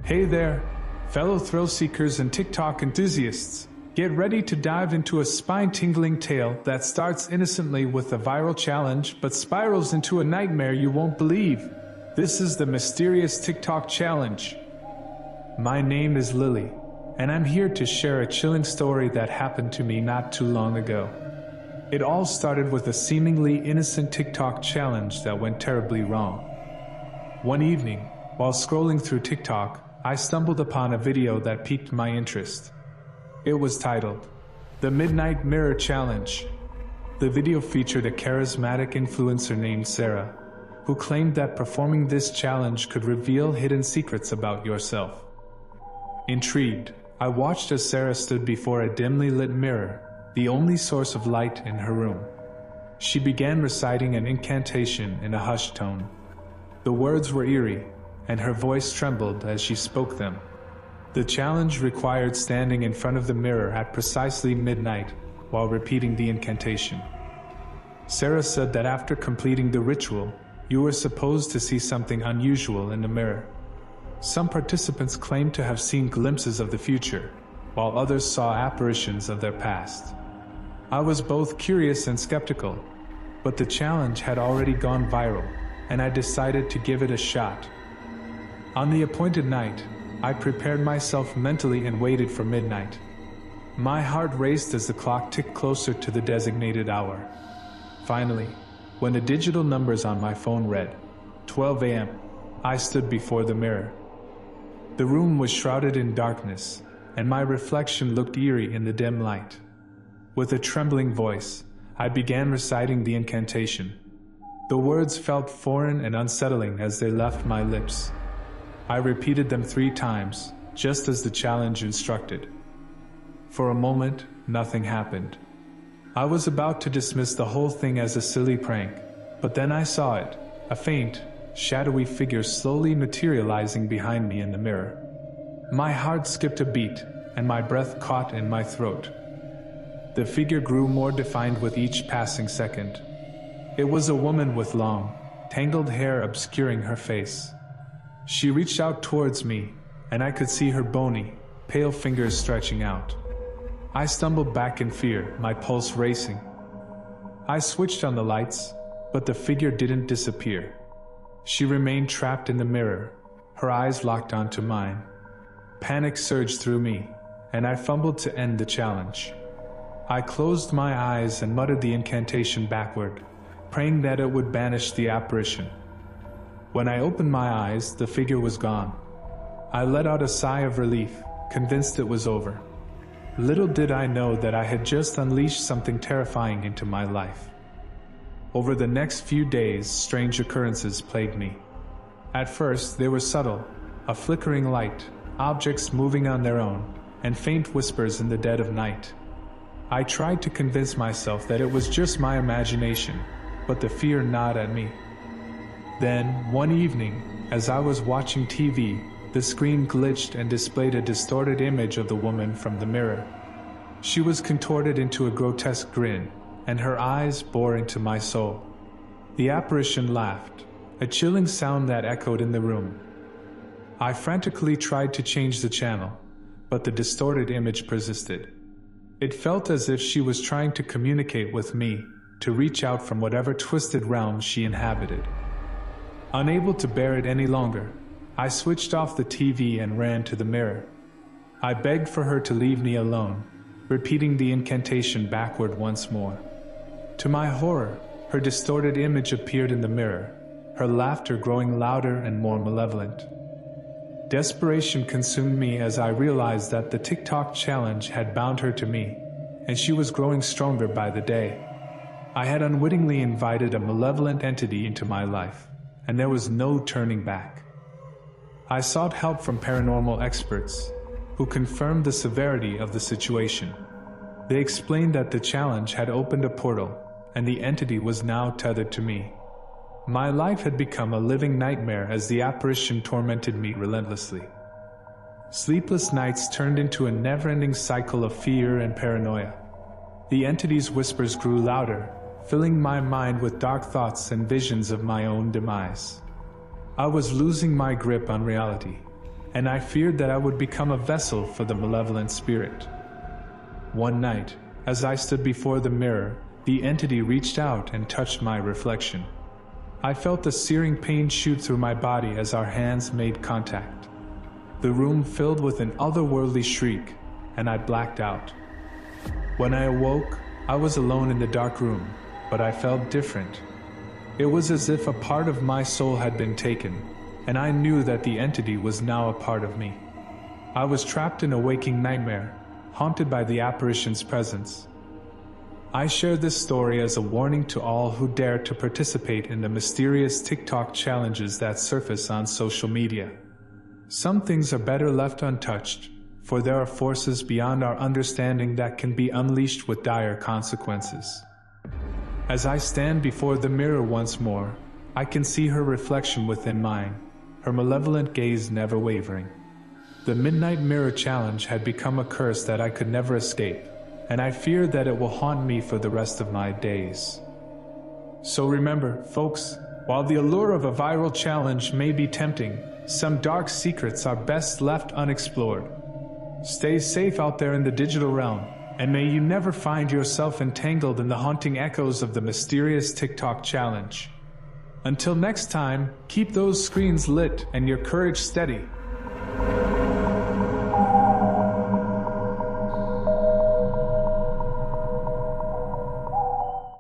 Hey there, fellow thrill seekers and TikTok enthusiasts. Get ready to dive into a spine-tingling tale that starts innocently with a viral challenge but spirals into a nightmare you won't believe. This is the mysterious TikTok challenge. My name is Lily, and I'm here to share a chilling story that happened to me not too long ago. It all started with a seemingly innocent TikTok challenge that went terribly wrong. One evening, while scrolling through TikTok, I stumbled upon a video that piqued my interest. It was titled, The Midnight Mirror Challenge. The video featured a charismatic influencer named Sarah, who claimed that performing this challenge could reveal hidden secrets about yourself. Intrigued, I watched as Sarah stood before a dimly lit mirror, the only source of light in her room. She began reciting an incantation in a hushed tone. The words were eerie, and her voice trembled as she spoke them. The challenge required standing in front of the mirror at precisely midnight while repeating the incantation. Sarah said that after completing the ritual, you were supposed to see something unusual in the mirror. Some participants claimed to have seen glimpses of the future, while others saw apparitions of their past. I was both curious and skeptical, but the challenge had already gone viral, and I decided to give it a shot. On the appointed night, I prepared myself mentally and waited for midnight. My heart raced as the clock ticked closer to the designated hour. Finally, when the digital numbers on my phone read 12 a.m., I stood before the mirror. The room was shrouded in darkness, and my reflection looked eerie in the dim light. With a trembling voice, I began reciting the incantation. The words felt foreign and unsettling as they left my lips. I repeated them 3 times, just as the challenge instructed. For a moment, nothing happened. I was about to dismiss the whole thing as a silly prank, but then I saw it, a faint, shadowy figure slowly materializing behind me in the mirror. My heart skipped a beat, and my breath caught in my throat. The figure grew more defined with each passing second. It was a woman with long, tangled hair obscuring her face. She reached out towards me, and I could see her bony, pale fingers stretching out. I stumbled back in fear, my pulse racing. I switched on the lights, but the figure didn't disappear. She remained trapped in the mirror, her eyes locked onto mine. Panic surged through me, and I fumbled to end the challenge. I closed my eyes and muttered the incantation backward, praying that it would banish the apparition. When I opened my eyes, the figure was gone. I let out a sigh of relief, convinced it was over. Little did I know that I had just unleashed something terrifying into my life. Over the next few days, strange occurrences plagued me. At first, they were subtle, a flickering light, objects moving on their own, and faint whispers in the dead of night. I tried to convince myself that it was just my imagination, but the fear gnawed at me. Then, one evening, as I was watching TV, the screen glitched and displayed a distorted image of the woman from the mirror. She was contorted into a grotesque grin, and her eyes bore into my soul. The apparition laughed, a chilling sound that echoed in the room. I frantically tried to change the channel, but the distorted image persisted. It felt as if she was trying to communicate with me, to reach out from whatever twisted realm she inhabited. Unable to bear it any longer, I switched off the TV and ran to the mirror. I begged for her to leave me alone, repeating the incantation backward once more. To my horror, her distorted image appeared in the mirror, her laughter growing louder and more malevolent. Desperation consumed me as I realized that the TikTok challenge had bound her to me, and she was growing stronger by the day. I had unwittingly invited a malevolent entity into my life, and there was no turning back. I sought help from paranormal experts, who confirmed the severity of the situation. They explained that the challenge had opened a portal, and the entity was now tethered to me. My life had become a living nightmare as the apparition tormented me relentlessly. Sleepless nights turned into a never-ending cycle of fear and paranoia. The entity's whispers grew louder, filling my mind with dark thoughts and visions of my own demise. I was losing my grip on reality, and I feared that I would become a vessel for the malevolent spirit. One night, as I stood before the mirror, the entity reached out and touched my reflection. I felt a searing pain shoot through my body as our hands made contact. The room filled with an otherworldly shriek, and I blacked out. When I awoke, I was alone in the dark room, but I felt different. It was as if a part of my soul had been taken, and I knew that the entity was now a part of me. I was trapped in a waking nightmare, haunted by the apparition's presence. I share this story as a warning to all who dare to participate in the mysterious TikTok challenges that surface on social media. Some things are better left untouched, for there are forces beyond our understanding that can be unleashed with dire consequences. As I stand before the mirror once more, I can see her reflection within mine, her malevolent gaze never wavering. The Midnight Mirror Challenge had become a curse that I could never escape, and I fear that it will haunt me for the rest of my days. So remember, folks, while the allure of a viral challenge may be tempting, some dark secrets are best left unexplored. Stay safe out there in the digital realm, and may you never find yourself entangled in the haunting echoes of the mysterious TikTok challenge. Until next time, keep those screens lit and your courage steady.